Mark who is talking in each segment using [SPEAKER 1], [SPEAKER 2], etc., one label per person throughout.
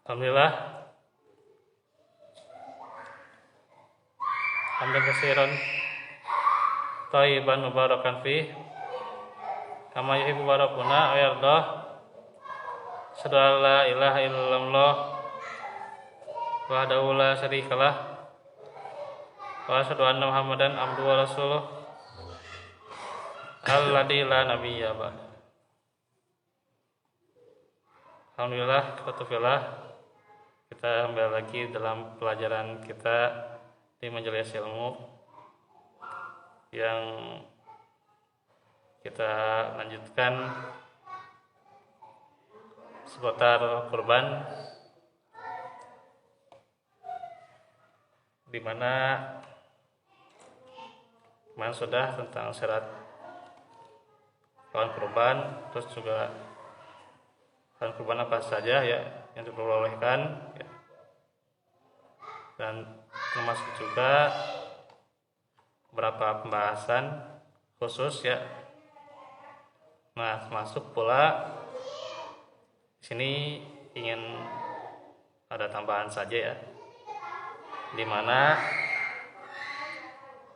[SPEAKER 1] Alhamdulillah, hamdan katsiran thayyiban mubarakan fi kama yuhibbu rabbuna wa yardah. Asyhadu an la ilaha illallah wahdahu la syarikalah wa asyhadu anna Muhammadan abduhu wa rasuluh alladzi la nabiyya ba'd. Alhamdulillah, kita kembali lagi dalam pelajaran kita di majelis ilmu yang kita lanjutkan seputar kurban, di mana kemarin sudah tentang syarat hewan kurban, terus juga hewan kurban apa saja ya yang diperbolehkan ya. Dan termasuk juga beberapa pembahasan khusus ya. Nah, termasuk pula di sini ingin ada tambahan saja ya, di mana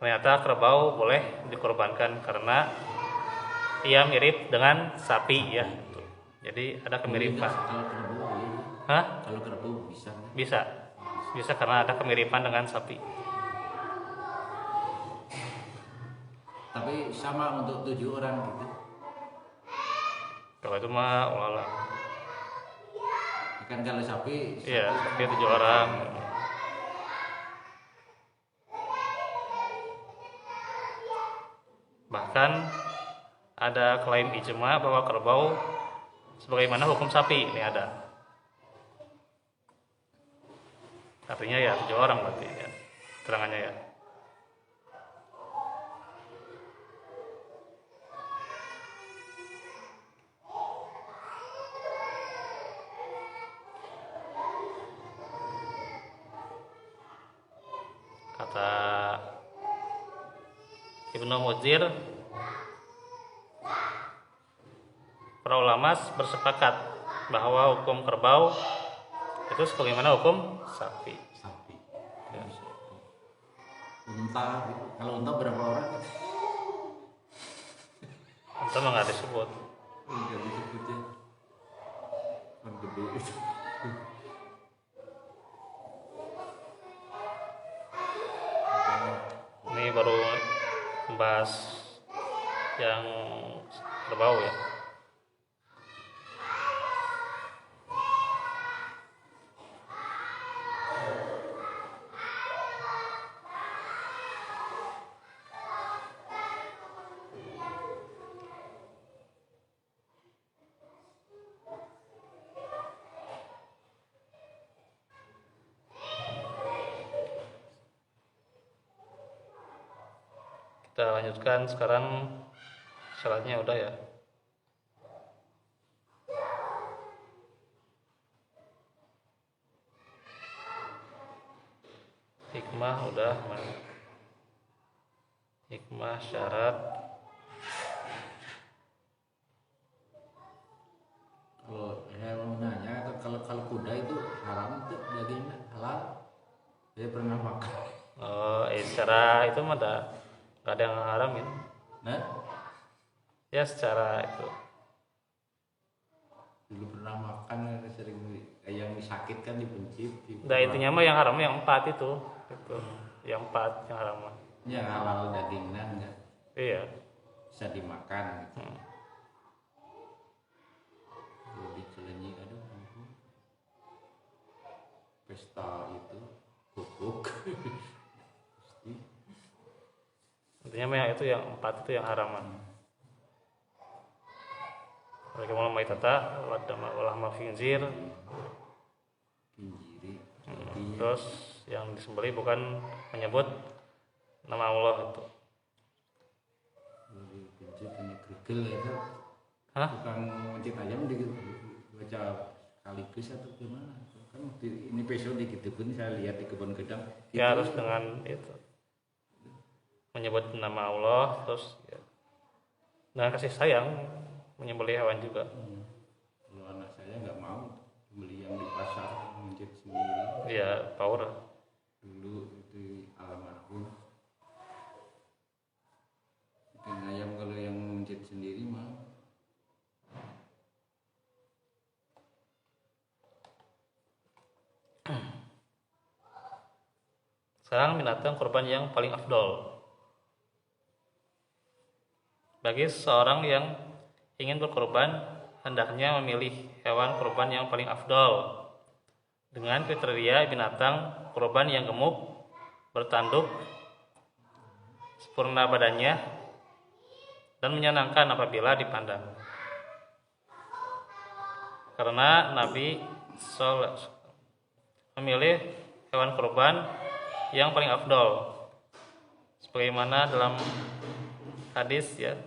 [SPEAKER 1] ternyata kerbau boleh dikorbankan karena ia mirip dengan sapi ya. Jadi ada kemiripan.
[SPEAKER 2] Kalau kerbau bisa.
[SPEAKER 1] Bisa karena ada kemiripan dengan sapi.
[SPEAKER 2] Tapi sama untuk 7 orang gitu.
[SPEAKER 1] Kalau itu mah walah.
[SPEAKER 2] Kan kalau sapi.
[SPEAKER 1] Iya, sapi 7 orang. Bahkan ada klaim ijma bahwa kerbau sebagaimana hukum sapi ini ada. Artinya ya 7 orang berarti ya keterangannya ya. Kata Ibnu Muzir, para ulama bersepakat bahwa hukum kerbau itu sebagaimana hukum sapi.
[SPEAKER 2] Ya. Unta, kalau unta berapa orang?
[SPEAKER 1] Unta mah nggak disebut.
[SPEAKER 2] Nggak disebut ya. Kan gede itu.
[SPEAKER 1] Ini baru membahas yang kerbau ya. Kita lanjutkan sekarang, syaratnya udah ya. Hikmah udah, hikmah syarat.
[SPEAKER 2] Kalau saya mau nanya, kalau kuda itu haram tuh dagingnya halal? Saya pernah makan.
[SPEAKER 1] Secara itu mah gak ada yang ngaramin.
[SPEAKER 2] Nah,
[SPEAKER 1] Ya secara itu.
[SPEAKER 2] dulu pernah makan, sering yang sakit kan dipencit.
[SPEAKER 1] Nah intinya mah yang haram yang 4 itu. Yang 4 yang haram mah.
[SPEAKER 2] Yang halal dagingnya enggak
[SPEAKER 1] Iya.
[SPEAKER 2] bisa dimakan. Jadi celenyi, aduh, pesta itu guguk.
[SPEAKER 1] Intinya mah yang itu yang 4 itu yang haram mah. Mereka mau main tata, wadah ma khinzir.
[SPEAKER 2] Kinjiri.
[SPEAKER 1] Terus yang disembelih bukan menyebut nama Allah itu.
[SPEAKER 2] Pencit ini gergel itu.
[SPEAKER 1] Hah?
[SPEAKER 2] Bukan mencit ayam baca sekaligus atau gimana? Kan ini besok di Gedebun saya lihat di kebun gedang.
[SPEAKER 1] Ya harus dengan itu. Menyebut nama Allah, terus ya, dengan kasih sayang menyembelih hewan juga.
[SPEAKER 2] Kalau anak saya nggak mau beli yang di pasar.
[SPEAKER 1] ya power.
[SPEAKER 2] Dulu itu almarhum ikan ayam kalau yang mencit sendiri mah
[SPEAKER 1] Sekarang binatang kurban yang paling afdol bagi seseorang yang ingin berkurban, hendaknya memilih hewan kurban yang paling afdol dengan kriteria binatang kurban yang gemuk, bertanduk, sempurna badannya, dan menyenangkan apabila dipandang. Karena Nabi memilih hewan kurban yang paling afdol, sebagaimana dalam hadis ya,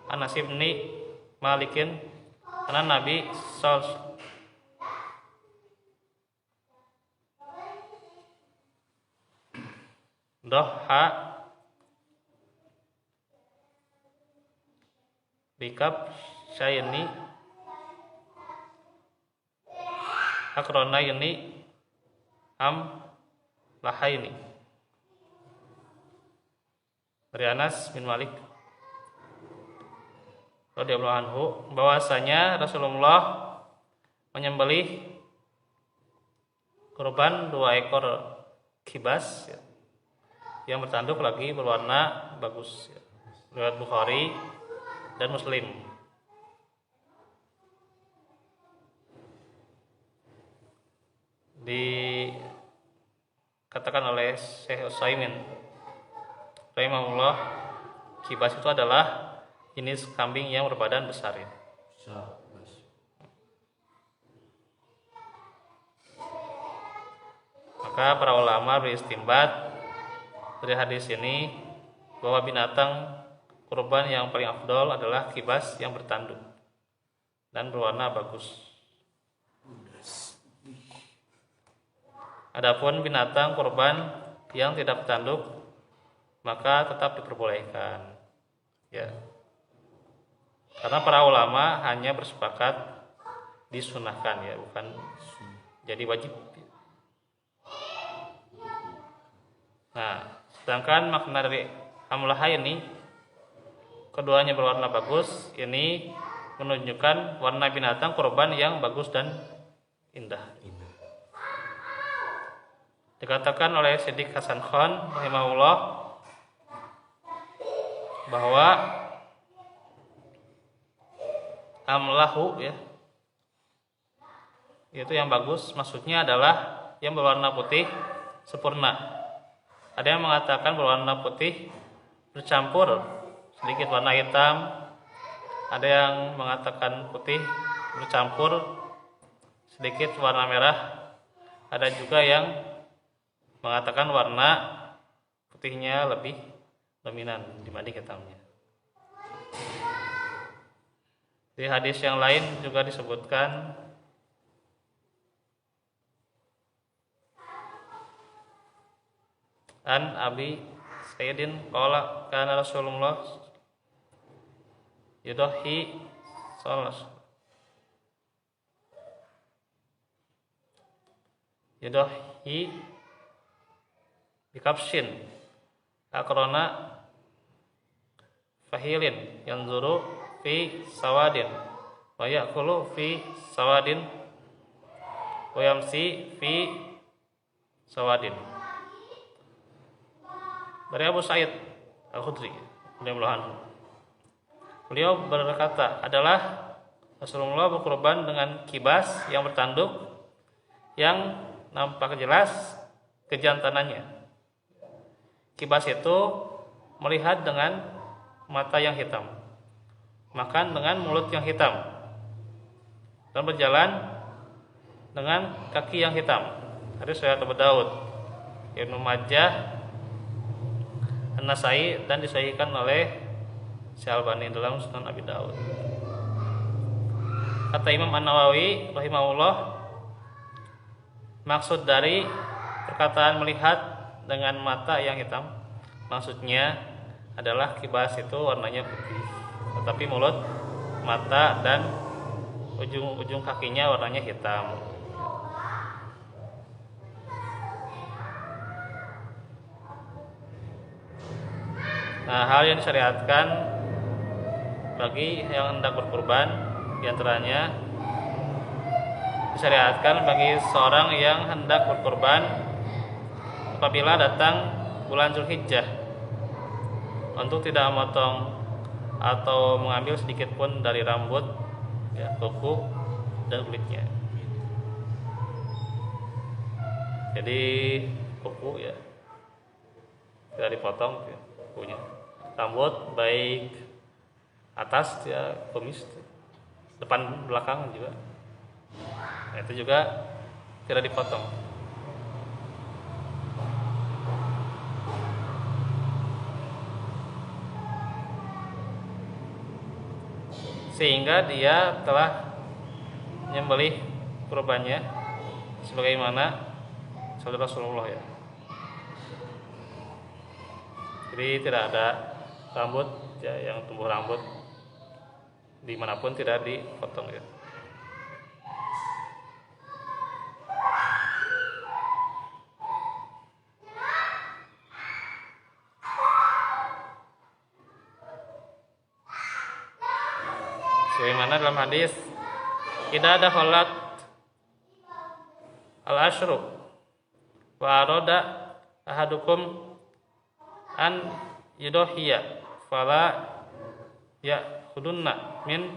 [SPEAKER 1] Anas bin Malikin, karena Nabi doha bikab syayni akrona ini lahaini. Dari Anas bin Malik radhiyallahu anhu bahwasanya Rasulullah menyembelih kurban 2 ekor kibas ya, yang bertanduk lagi berwarna bagus ya. Riwayat Bukhari dan Muslim. Dikatakan oleh Syekh Utsaimin rahimahullah, kibas itu adalah jenis kambing yang berbadan besar ya. Maka para ulama beristimbat dari hadis ini bahwa binatang kurban yang paling afdol adalah kibas yang bertanduk dan berwarna bagus. Adapun binatang kurban yang tidak bertanduk maka tetap diperbolehkan ya, karena para ulama hanya bersepakat disunahkan ya, bukan jadi wajib. Nah, sedangkan makna dari amlaha ini keduanya berwarna bagus, ini menunjukkan warna binatang kurban yang bagus dan indah. Dikatakan oleh Siddiq Hasan Khan rahimahullah bahwa amlahu ya, itu yang bagus, maksudnya adalah yang berwarna putih sempurna. Ada yang mengatakan berwarna putih bercampur sedikit warna hitam, ada yang mengatakan putih bercampur sedikit warna merah, ada juga yang mengatakan warna putihnya lebih dominan dibanding hitamnya. Di hadis yang lain juga disebutkan an Abi Sayyidin qala kana Rasulullah yudahi sallallahu yudahi bikapsin akrona fahilin yanzuru fi sawadin wa ya'kulu fi sawadin wa yamsi fi sawadin. Dari Abu Sa'id Al-Khudri radhiyallahu anhu, beliau berkata, adalah Rasulullah berkurban dengan kibas yang bertanduk yang nampak jelas kejantanannya. Kibas itu melihat dengan mata yang hitam, makan dengan mulut yang hitam, dan berjalan dengan kaki yang hitam. Hadis riwayat Abu Daud, Ibnu Majah, An-Nasai, dan disahihkan oleh Syalbani dalam Sunan Abi Daud. Kata Imam An-Nawawi rahimahullah, maksud dari perkataan melihat dengan mata yang hitam, maksudnya adalah kibas itu warnanya putih, tetapi mulut, mata, dan ujung-ujung kakinya warnanya hitam. Nah, hal yang disyariatkan bagi yang hendak berkurban diantaranya disyariatkan bagi seorang yang hendak berkurban apabila datang bulan Zulhijjah untuk tidak memotong atau mengambil sedikit pun dari rambut, ya, kuku dan kulitnya. Jadi kuku ya tidak dipotong, ya, kukunya. Rambut baik atas ya kumis, depan belakang juga. Nah, itu juga tidak dipotong. Sehingga dia telah menyembelih kurbannya sebagaimana sabda Rasulullah, ya. Jadi tidak ada rambut, ya, yang tumbuh rambut dimanapun tidak dipotong, ya. Sebagaimana dalam hadis, idza dakhalat al-ashru wa arada ahadukum an yudhiya fala ya'khudunna min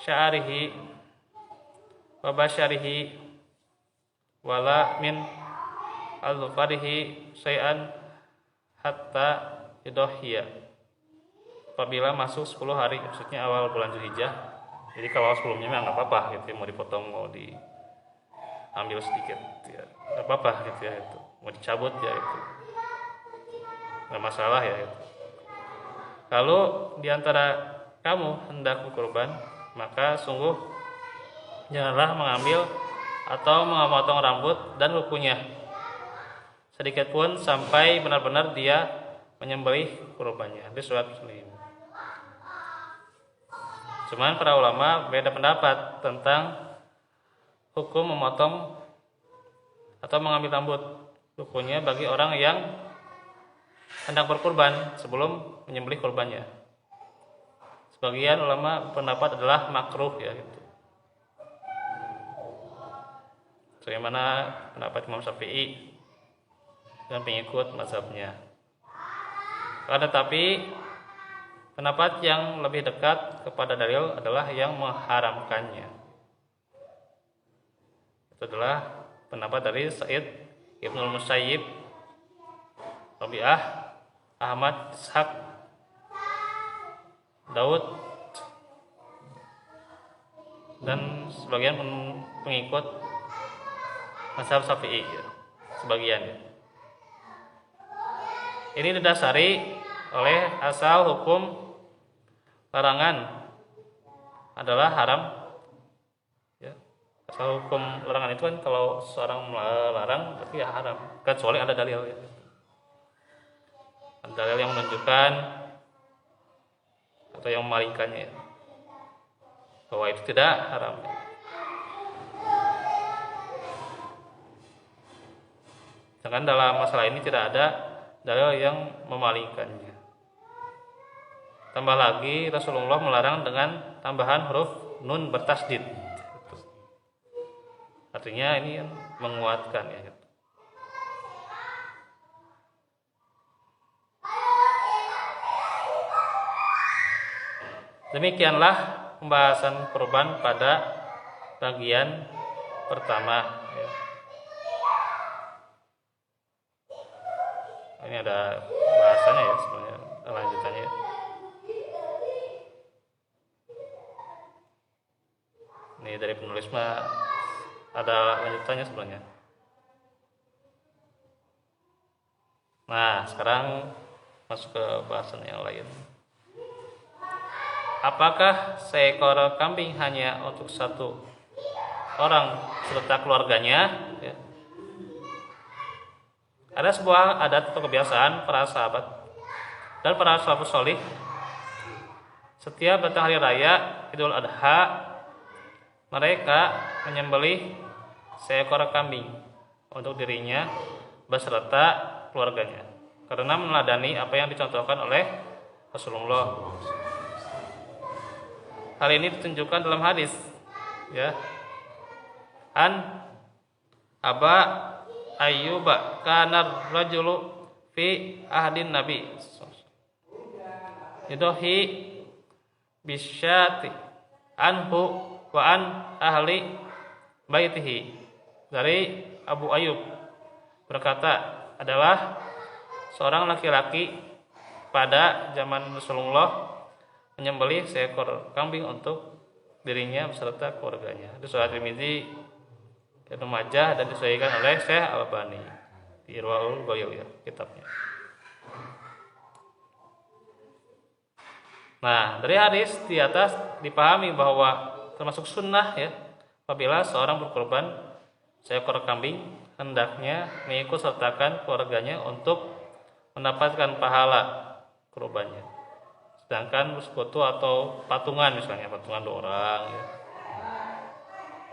[SPEAKER 1] sya'rihi wa basyarihi wala min azfarihi syai'an hatta yudhiya. Apabila masuk 10 hari, maksudnya awal bulan Zulhijjah. Jadi kalau sebelumnya memang nggak apa-apa gitu, mau dipotong, mau diambil sedikit, ya nggak apa-apa gitu, ya, itu mau dicabut, ya, itu nggak masalah, ya, itu. Kalau diantara kamu hendak berkurban, maka sungguh janganlah mengambil atau memotong rambut dan kukunya sedikit pun sampai benar-benar dia menyembelih kurbannya. Hadis riwayat Muslim. Cuman para ulama beda pendapat tentang hukum memotong atau mengambil rambut kukunya bagi orang yang hendak berkurban sebelum menyembelih kurbannya. Sebagian ulama pendapat adalah makruh, ya, gitu. Sebagaimana pendapat Imam Syafi'i dan pengikut mazhabnya. Tetapi pendapat yang lebih dekat kepada dalil adalah yang mengharamkannya. Itu adalah pendapat dari Sa'id Ibnul Musayyib, Rabi'ah, Ahmad, Ishaq, Daud, dan sebagian pengikut mazhab Syafi'i, ya, sebagian, ya. Ini didasari oleh asal hukum larangan adalah haram, ya. Asal hukum larangan itu kan kalau seorang melarang berarti ya haram, kecuali ada dalil, ya. Ada dalil yang menunjukkan atau yang memalingkannya, ya, bahwa itu tidak haram, ya. Sedangkan dalam masalah ini tidak ada dalil yang memalingkannya. Tambah lagi Rasulullah melarang dengan tambahan huruf nun bertasdid. Artinya ini menguatkan, ya. Demikianlah pembahasan kurban pada bagian pertama, ya. Ini ada bahasanya, ya, sebenarnya lanjutannya. Ini dari penulis mah ada lanjutannya sebenarnya. Nah, sekarang masuk ke bahasan yang lain. Apakah seekor kambing hanya untuk satu orang serta keluarganya, ya? Ada sebuah adat atau kebiasaan para sahabat dan para salafus salih. Setiap datang hari raya Idul Adha, mereka menyembelih seekor kambing untuk dirinya beserta keluarganya. karena meneladani apa yang dicontohkan oleh Rasulullah. Hal ini ditunjukkan dalam hadis, ya. An Aba Ayyuba kana rajulu fi ahdin Nabi yudahi bisyati anhu wa an ahli baitihi. Dari Abu Ayyub berkata, adalah seorang laki-laki pada zaman Rasulullah menyembelih seekor kambing untuk dirinya beserta keluarganya. Itu Sahih Tirmizi, Ibnu Majah, dan disahihkan oleh Syekh Al-Albani di Irwaul Ghalil, ya, kitabnya. Nah, dari hadis di atas dipahami bahwa termasuk sunnah, ya, apabila seorang berkorban seekor kambing hendaknya mengikut sertakan keluarganya untuk mendapatkan pahala kurbannya. Sedangkan bersekutu atau patungan, misalnya patungan 2 orang, ya,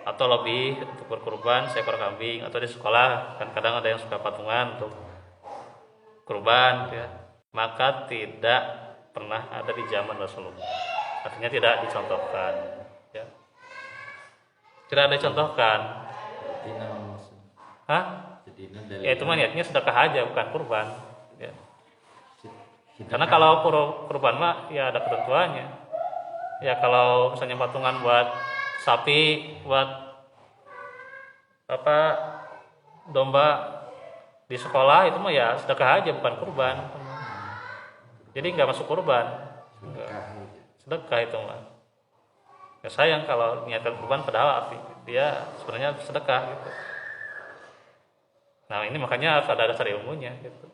[SPEAKER 1] atau lebih untuk berkurban seekor kambing, atau di sekolah kan kadang ada yang suka patungan untuk kurban, ya, maka tidak pernah ada di zaman Rasulullah. Artinya tidak dicontohkan, ya. Tidak ada dicontohkan. Hah? Ya itu mah niatnya sedekah aja, bukan kurban, ya. Karena kalau kurban mah ya ada ketentuannya. Ya kalau misalnya patungan buat sapi, buat apa domba di sekolah, itu mah ya sedekah aja, bukan kurban. Jadi nggak masuk kurban. Sedekah itu mah. Ya sayang kalau niatkan kurban padahal dia sebenarnya sedekah gitu. Nah ini makanya harus ada dasar ilmunya gitu.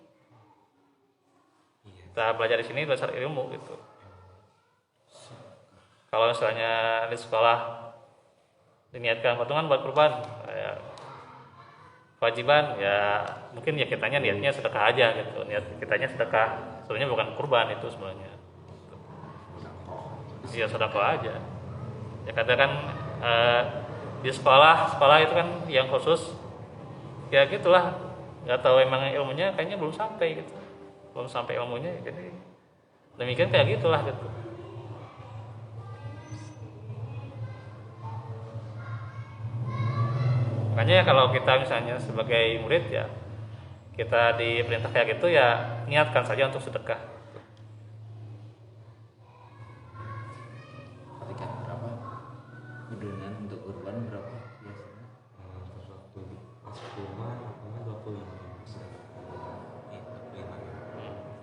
[SPEAKER 1] Kita belajar di sini dasar ilmu gitu. Kalau misalnya di sekolah diniatkan patungan buat kurban, ya, kewajiban ya mungkin ya kitanya niatnya sedekah aja gitu. Niat kitanya sedekah, sebenarnya bukan kurban itu sebenarnya. Iya sedekah aja. Ya katakan di sekolah itu kan yang khusus. Ya gitulah, nggak tahu emang ilmunya kayaknya belum sampai gitu, belum sampai ilmunya, jadi demikian kayak gitulah gitu. Makanya kalau kita misalnya sebagai murid, ya kita diperintah kayak gitu, ya niatkan saja untuk sedekah.
[SPEAKER 2] Berapa kedudukan untuk kurban berapa biasanya?
[SPEAKER 3] Waktu masuk rumah namanya 25.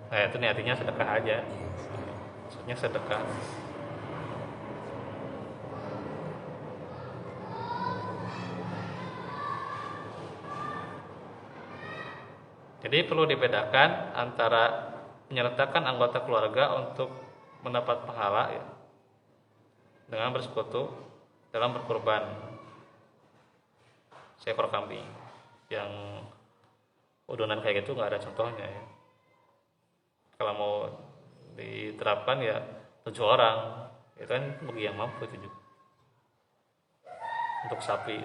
[SPEAKER 1] Nah itu niatnya sedekah aja, maksudnya sedekah. Jadi perlu dibedakan antara menyertakan anggota keluarga untuk mendapat pahala, ya, dengan bersekutu dalam berkurban seekor kambing. Yang udunan kayak gitu nggak ada contohnya, ya. Kalau mau diterapkan ya 7 orang, itu kan bagi yang mampu itu juga. Untuk sapi.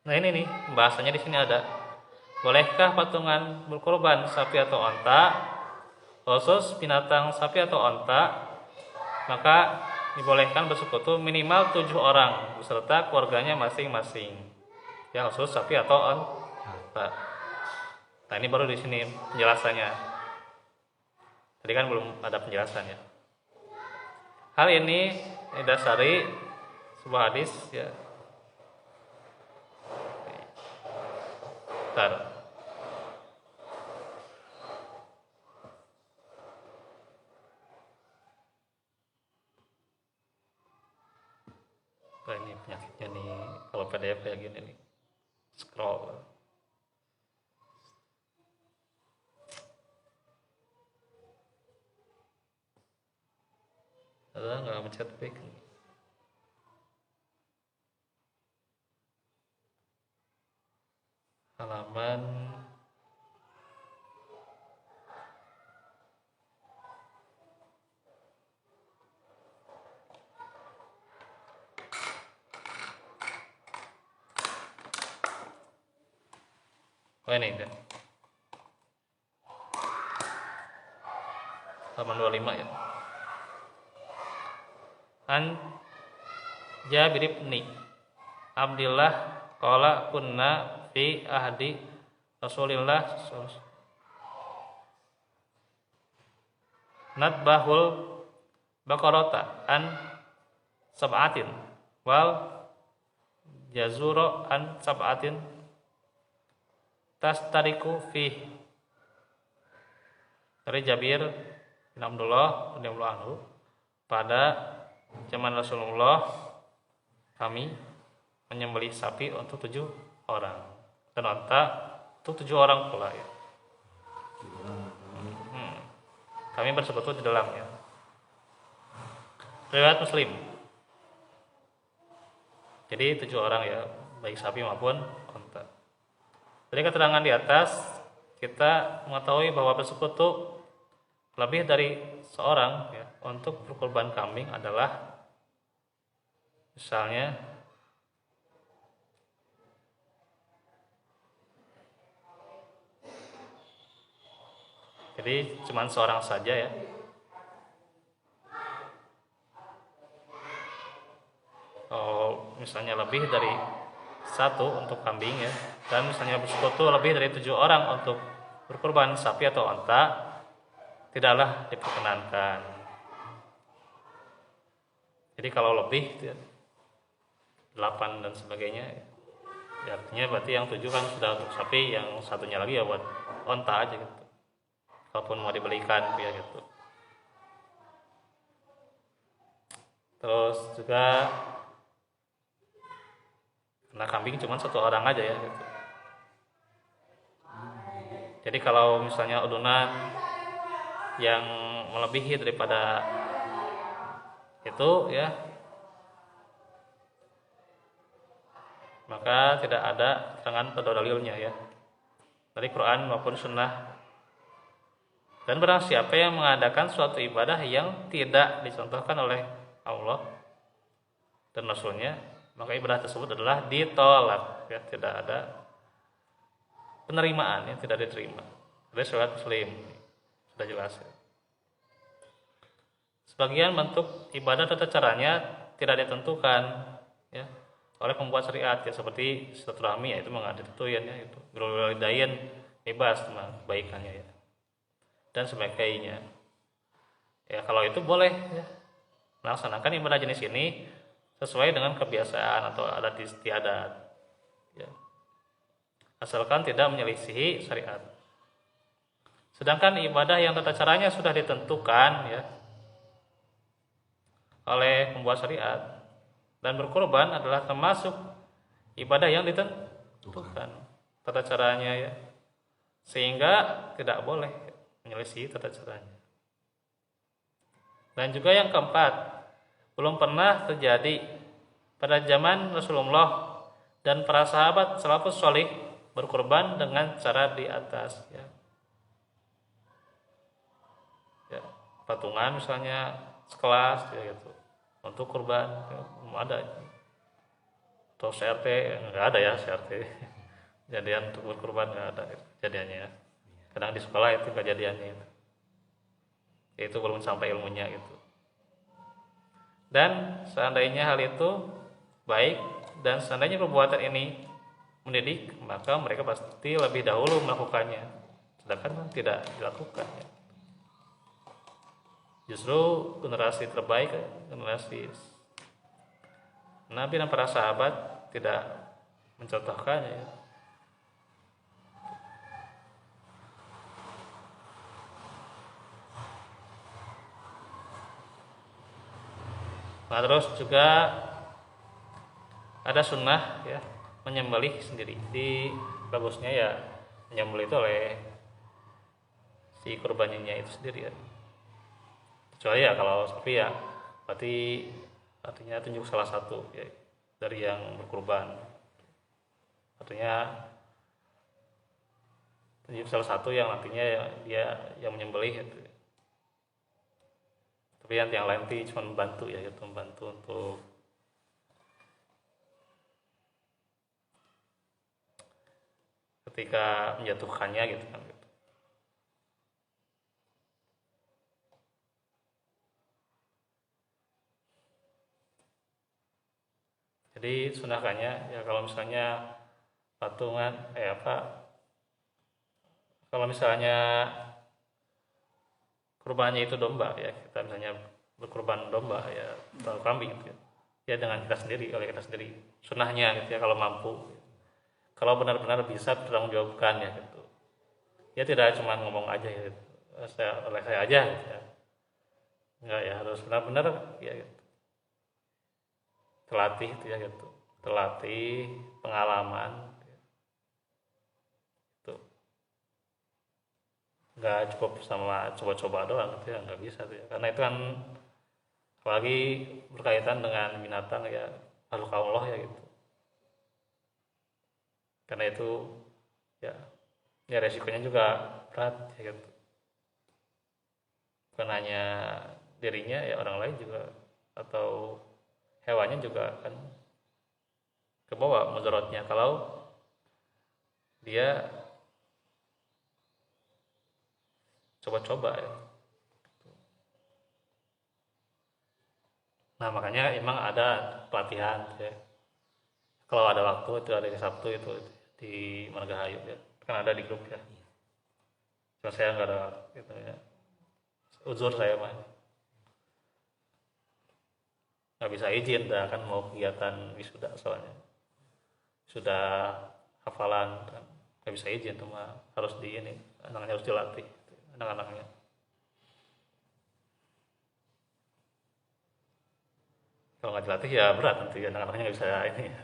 [SPEAKER 1] Nah ini nih pembahasannya di sini ada. Bolehkah patungan berkorban sapi atau onta? Khusus binatang sapi atau onta, maka dibolehkan bersekutu minimal 7 orang beserta keluarganya masing-masing. Ya khusus sapi atau onta. Nah ini baru di sini penjelasannya. Tadi kan belum ada penjelasannya. Hal ini didasari sebuah hadis, ya. Bentar. Nah, ini penyakitnya nih kalau PDF kayak gini nih, scroll. Ada nggak mencet back? Halaman Oh ini kan. Halaman 25 ya. An Jabir bin Abdillah qala kunna fi ahdi Rasulillah nadbahul baqarata an sab'atin wal jazuro an sab'atin tastariku fi. Dari Jabir bin Abdullah radhiyallahu anhu, pada zaman Rasulullah kami menyembelih sapi untuk 7 orang dan unta untuk 7 orang pula ya. Kami bersekutu di dalamnya. Riwayat Muslim. Jadi 7 orang ya, baik sapi maupun unta. Dari keterangan di atas kita mengetahui bahwa bersekutu lebih dari seorang ya, untuk berkorban kambing adalah misalnya jadi cuma seorang saja ya. Oh, misalnya lebih dari 1 untuk kambing ya, dan misalnya bersekutu lebih dari 7 orang untuk berkorban sapi atau unta, tidaklah diperkenankan. Jadi kalau lebih 8 dan sebagainya ya, artinya berarti yang 7 kan sudah untuk sapi, yang satunya lagi ya buat unta aja gitu, kalaupun mau dibelikan ya gitu. Terus juga karena kambing cuma 1 orang aja ya gitu. Jadi kalau misalnya udunan yang melebihi daripada itu ya, maka tidak ada keterangan atau dalilnya ya dari Quran maupun Sunnah. Dan barang siapa yang mengadakan suatu ibadah yang tidak dicontohkan oleh Allah dan Rasulnya, maka ibadah tersebut adalah ditolak ya, tidak ada penerimaan yang tidak diterima. Dari riwayat Muslim sudah jelas ya. Sebagian bentuk ibadah tata caranya tidak ditentukan ya oleh pembuat syariat ya, seperti silaturahmi ya, itu mengada tentuan ya, itu berwalidain bebas kebaikannya ya dan sebagainya ya. Kalau itu boleh ya, melaksanakan ibadah jenis ini sesuai dengan kebiasaan atau adat istiadat ya, asalkan tidak menyelisihi syariat. Sedangkan ibadah yang tata caranya sudah ditentukan ya oleh pembuat syariat dan berkorban adalah termasuk ibadah yang ditentukan tata caranya ya, sehingga tidak boleh menyelisihi tata caranya. Dan juga yang keempat, belum pernah terjadi pada zaman Rasulullah dan para sahabat salafus sholih berkorban dengan cara di atas ya. Ya, patungan misalnya sekelas ya gitu untuk kurban ya, belum ada. Atau CRT nggak ada ya, CRT kejadian untuk berkorban nggak ada kejadiannya ya. Kadang di sekolah itu kejadiannya itu belum sampai ilmunya gitu. Dan seandainya hal itu baik dan seandainya perbuatan ini mendidik, maka mereka pasti lebih dahulu melakukannya, sedangkan tidak dilakukan ya. Justru generasi terbaik, generasi Nabi dan para sahabat tidak mencontohkannya ya. Nah, terus juga ada sunnah ya, menyembelih sendiri. Di bagusnya ya menyembelih itu oleh si kurbannya itu sendiri ya. Kecuali ya kalau sapi ya berarti artinya tunjuk salah satu ya, dari yang berkurban. Artinya tunjuk salah satu yang nantinya ya, dia yang menyembelih gitu. Tapi yang lain itu cuma membantu ya, gitu, membantu untuk ketika menjatuhkannya gitu kan gitu. Jadi sunahkannya ya kalau misalnya patungan kalau misalnya kurbannya itu domba ya, kita misalnya berkurban domba ya atau kambing gitu ya dengan kita sendiri, oleh kita sendiri sunahnya gitu ya kalau mampu, kalau benar-benar bisa bertanggungjawabkan ya gitu ya, tidak cuma ngomong aja ya gitu. Oleh saya aja gitu ya, enggak ya, harus benar-benar ya gitu, terlatih itu ya gitu, terlatih pengalaman gitu. Nggak cukup sama coba-coba doang gitu ya, nggak bisa tuh ya, karena itu kan apalagi berkaitan dengan binatang ya, makhluk Allah ya gitu, karena itu ya resikonya juga berat ya gitu, bukan hanya dirinya ya, orang lain juga atau hewannya juga kan kebawa mudaratnya kalau dia coba-coba ya. Nah makanya emang ada pelatihan ya. Kalau ada waktu itu ada di Sabtu itu di Margahayu ya, kan ada di grup ya. Cuma saya nggak ada gitu ya. Uzur saya mah nggak bisa izin, dah kan mau kegiatan wisuda soalnya sudah hafalan kan nggak bisa izin, cuma harus di ini, anaknya harus dilatih anak-anaknya. Kalau nggak dilatih ya berat nanti anak-anaknya nggak bisa ini ya,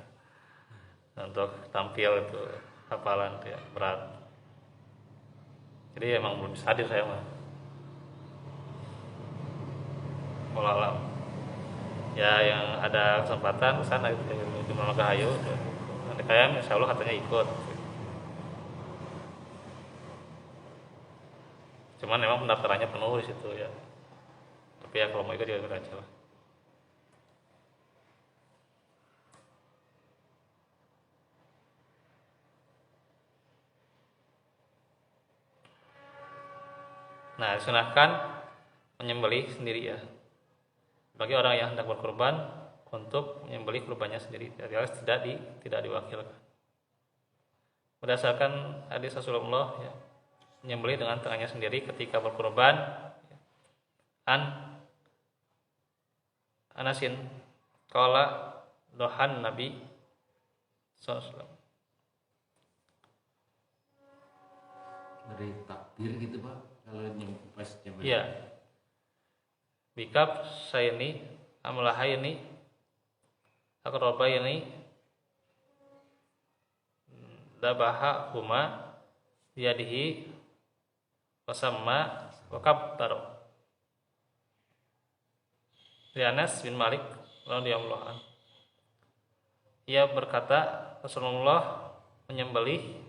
[SPEAKER 1] untuk tampil itu hafalan itu ya berat. Jadi emang belum bisa hadir saya mah. Walau ya yang ada kesempatan kesana gitu ya, di Margahayu nanti kayak insya Allah katanya ikut, cuman memang pendaftarannya penuh di situ ya, tapi ya kalau mau ikut juga ikut aja lah. Nah disunahkan menyembelih sendiri ya bagi orang yang hendak berkurban, untuk menyembelih kurbannya sendiri, alias tidak diwakilkan. Berdasarkan hadis Rasulullah ya, menyembelih dengan tangannya sendiri ketika berkurban. Anasin qala dohan Nabi SAW.
[SPEAKER 2] Dari takbir gitu Pak, kalau pas jam
[SPEAKER 1] Iya. Bikap sayni amlahayni akrobayni dabaha huma biyadihi wasamma wakabbaro. Anas bin Malik radhiyallahu anhu, ia berkata Rasulullah menyembelih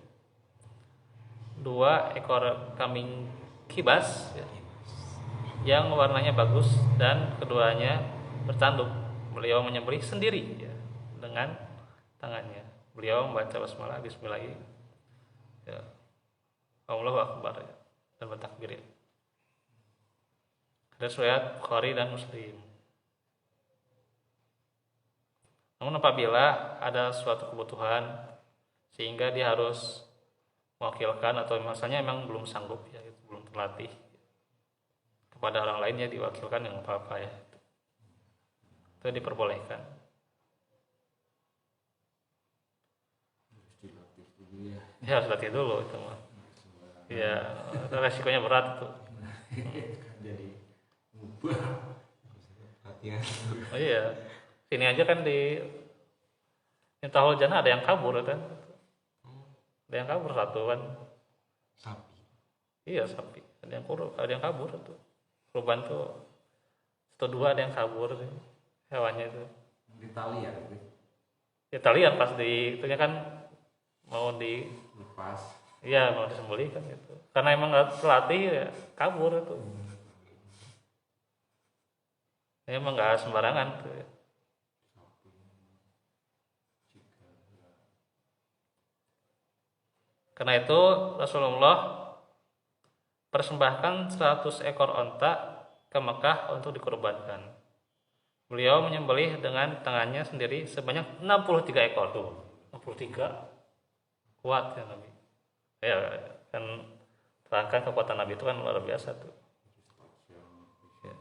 [SPEAKER 1] 2 ekor kambing kibas ya, yang warnanya bagus dan keduanya bertanduk. Beliau menyembelih sendiri ya, dengan tangannya. Beliau membaca basmalah, bismillah ya, Allahu akbar ya, dan bertakbir ya. Ada riwayat Bukhari dan Muslim. Namun apabila ada suatu kebutuhan sehingga dia harus mewakilkan atau misalnya memang belum sanggup ya, belum terlatih, kepada orang lain ya diwakilkan yang apa-apa ya, itu diperbolehkan. Ya harus latih dulu itu mah. Ya resikonya berat tuh.
[SPEAKER 2] jadi ubah
[SPEAKER 3] latihan.
[SPEAKER 1] Oh iya, sini aja kan di Tahul Jannah ada yang kabur kan, ada yang kabur satu kan.
[SPEAKER 3] Sapi.
[SPEAKER 1] Iya sapi, ada yang kabur tuh. Kurban tuh 1-2 ada yang kabur tuh, hewannya itu.
[SPEAKER 2] di tali ya gitu.
[SPEAKER 1] Kita lihat pas di itunya kan mau di
[SPEAKER 2] Lepas
[SPEAKER 1] iya mau disembelih kan gitu, karena emang nggak terlatih ya kabur itu. Emang nggak sembarangan tuh ya. Karena itu Rasulullah persembahkan 100 ekor onta ke Mekah untuk dikurbankan. Beliau menyembelih dengan tangannya sendiri sebanyak 63 ekor tuh. 63 kuat ya Nabi. Ya kan terangkan kekuatan Nabi itu kan luar biasa tuh. Ya.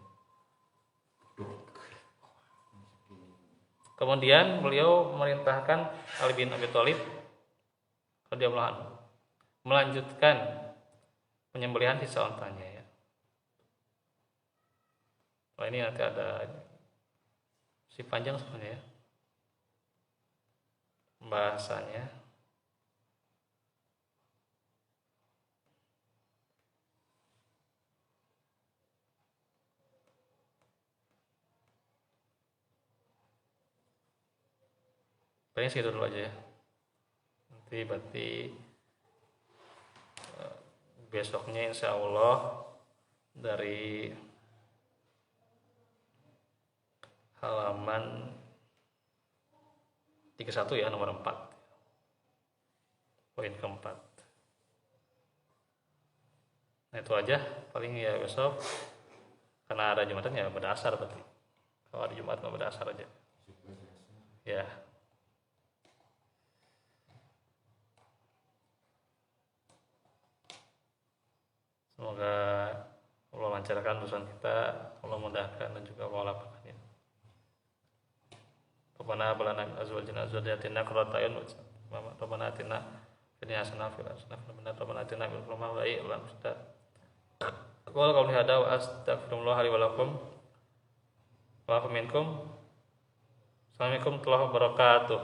[SPEAKER 1] Kemudian beliau memerintahkan Ali bin Abi Thalib radhiyallahu anhu melanjutkan penyembelihan sisa ontanya ya. Wah ini nanti ada si panjang sebenarnya ya. Pembahasannya. Paling segitu dulu aja ya. Nanti berarti besoknya insya Allah dari halaman 31 ya, nomor 4 poin keempat. Nah itu aja paling ya besok, karena ada Jumatan ya berdasar berarti. Kalau ada Jumat nggak berdasar aja ya. Semoga Allah lancarkan urusan kita, Allah mudahkan dan juga Allah lapangkan. Rabbana balana azwajina zurriyyatina qurrata a'yun Rabbana atina fid dunya hasanah wa fil akhirati hasanah Rabbana atina min ladunka rahmatan. Aku qauli hada wa astaghfirullah li wa lakum wa minkum. Assalamualaikum warahmatullahi wabarakatuh.